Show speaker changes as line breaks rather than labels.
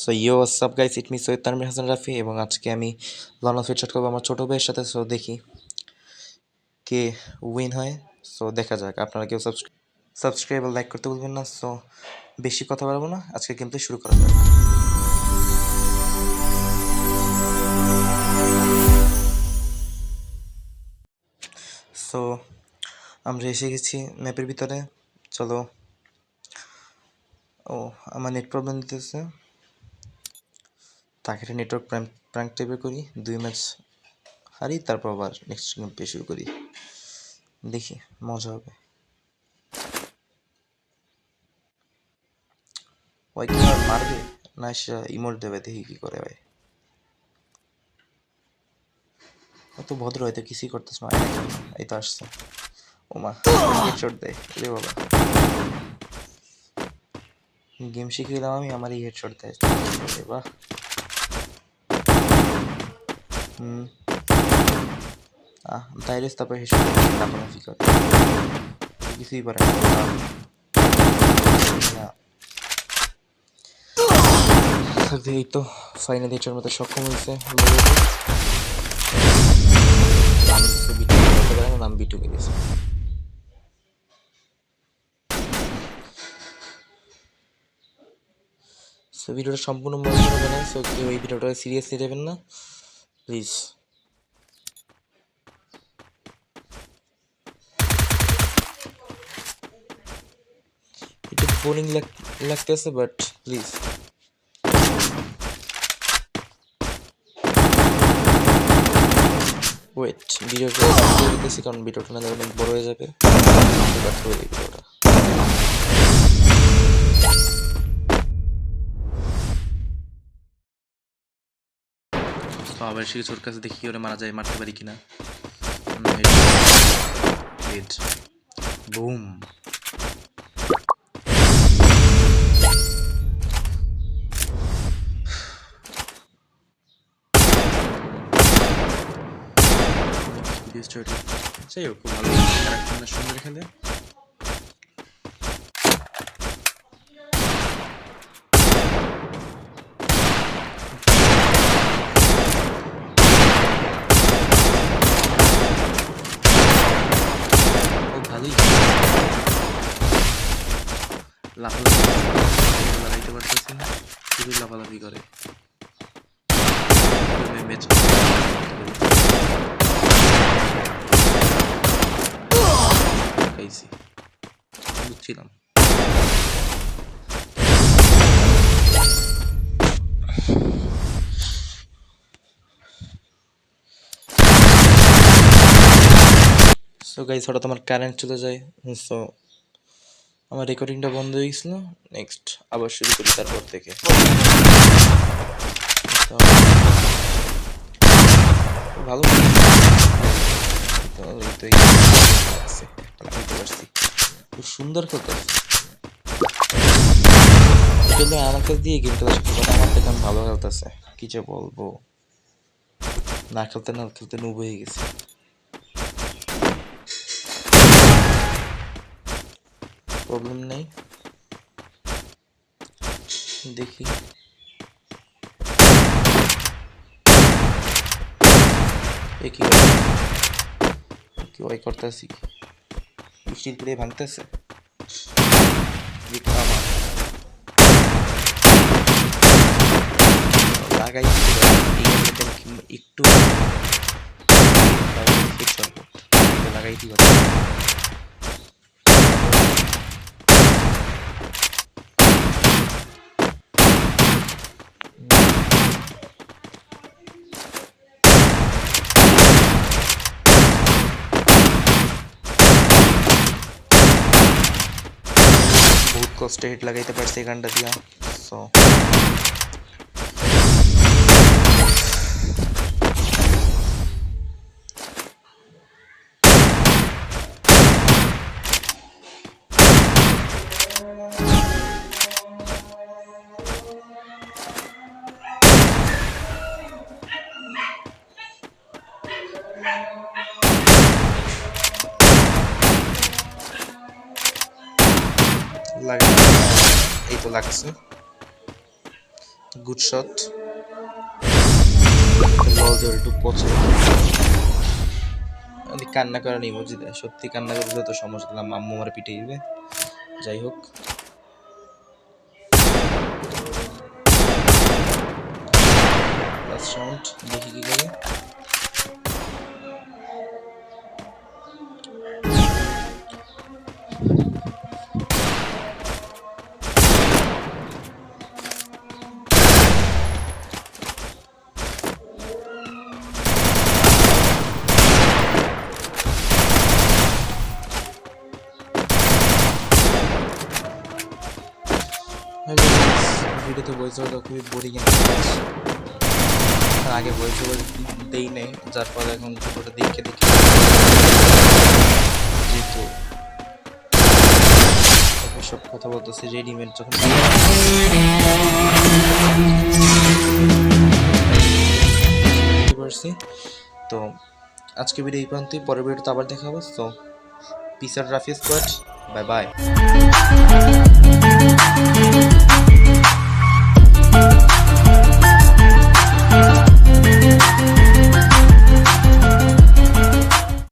So ইয়ো WhatsApp guys, ইট me Syed Tanvir Hasan Rafi এবং আজকে আমি লন অফ হেডশট করবো আমার ছোটো ভাইয়ের সাথে। সো দেখি কে উইন হয়। সো দেখা যাক। আপনারা কেউ সাবস্ক্রাইব আর লাইক করতে ভুলবেন না। সো বেশি কথা বলবো না, আজকে গেমটা শুরু করা যাক। সো আমরা এসে গেছি ম্যাপের ভিতরে। চলো। ও আমার নেট প্রবলেম দিতেছে, তাকে একটা নেটওয়ার্ক প্র্যাঙ্ক টাইপের করি, 2 ম্যাচ হারি, তারপর আবার নেক্সট গেম প্লে শুরু করি। দেখি মজা হবে। ওই কি আর মারবে না, সে ইমোট দেবে, দেখি কি করে ভাই। অত ভদ্র হয়তো কিছুই করতেছ না। এই তো আসছে। ওমা হেডশট দেয় রে বাবা। গেম শিখে গেলাম আমি, আমার এই হেডশট দেয়। বাহ। তাইলে তারপর হেডশট লাফালাফি করে, কিছুই পারে না। এই তো ফাইনাল হেডশট মতো সক্ষম হয়েছে। নাম বিটু গেছে। সো ভিডিওটা সম্পূর্ণ মজা হবে না। সো কেউ এই ভিডিওটা সিরিয়াসলি নেবেন না প্লিজ। একটু বোরিং লাগতেছে, বাট প্লিজ। ওয়েট, ভিডিওটা দেখতেছি কারণ ভিডিওটা না অনেক বড় হয়ে যাবে। ভিডিওটা আবার সে কিছুর কাছে দেখি ওরা মারা যায়, মারতে পারি কিনা। বুম। যাই হোক, খুব ভালো ক্যারেক্টার, সুন্দর খেলে। ভালোই লাফালাফি পারতেছি না, খুবই লাফালাফি করে। বুঝছিলাম। সো গাইস, হঠাৎ আমার কারেন্ট চলে যায়। সো আমার রেকর্ডিংটা বন্ধ হয়ে গেছিল। নেক্সট আবার শুরু করি তারপর থেকে। ভালো খুব সুন্দর খেলতে আমার কাছে দিয়ে গেম খেলা শিখতে পারে। আমার থেকে ভালো খেলতেছে, কি যে বলবো। না খেলতে নুব হয়ে গেছে। প্রবলেম নেই, দেখি। কি ওই করতেছি, বৃষ্টির করে ভাঙতেছে। লাগাই একটু লাগাই দিই। বহুত কষ্টে হিট লাগাইতে পারছি এই গানটা দিয়া। সো এই তো লাগছে। Good shot. একটু পছন্দ আমি কান্না করার ইমোজি দেয়, সত্যি কান্না করলে তো সমস্যা দিলাম, আম্মু আমার পিঠে দিবে। যাই হোক, লাস্ট রাউন্ড দেখি কি করে। ভিডিওতে ভয়েস ওভারটা খুবই বোরিং আগে ভয়েস ওভার দেই নেই, যার ফলে এখন ভিডিওটা দেখে যেহেতু সব কথা বলতেছি রেডিমেড যখন পারছি। তো আজকে ভিডিও এই পর্যন্তই, পরের ভিডিওতে আবার দেখা হবে। সো পিস আর রাফি স্কোয়াড, বাই বাই।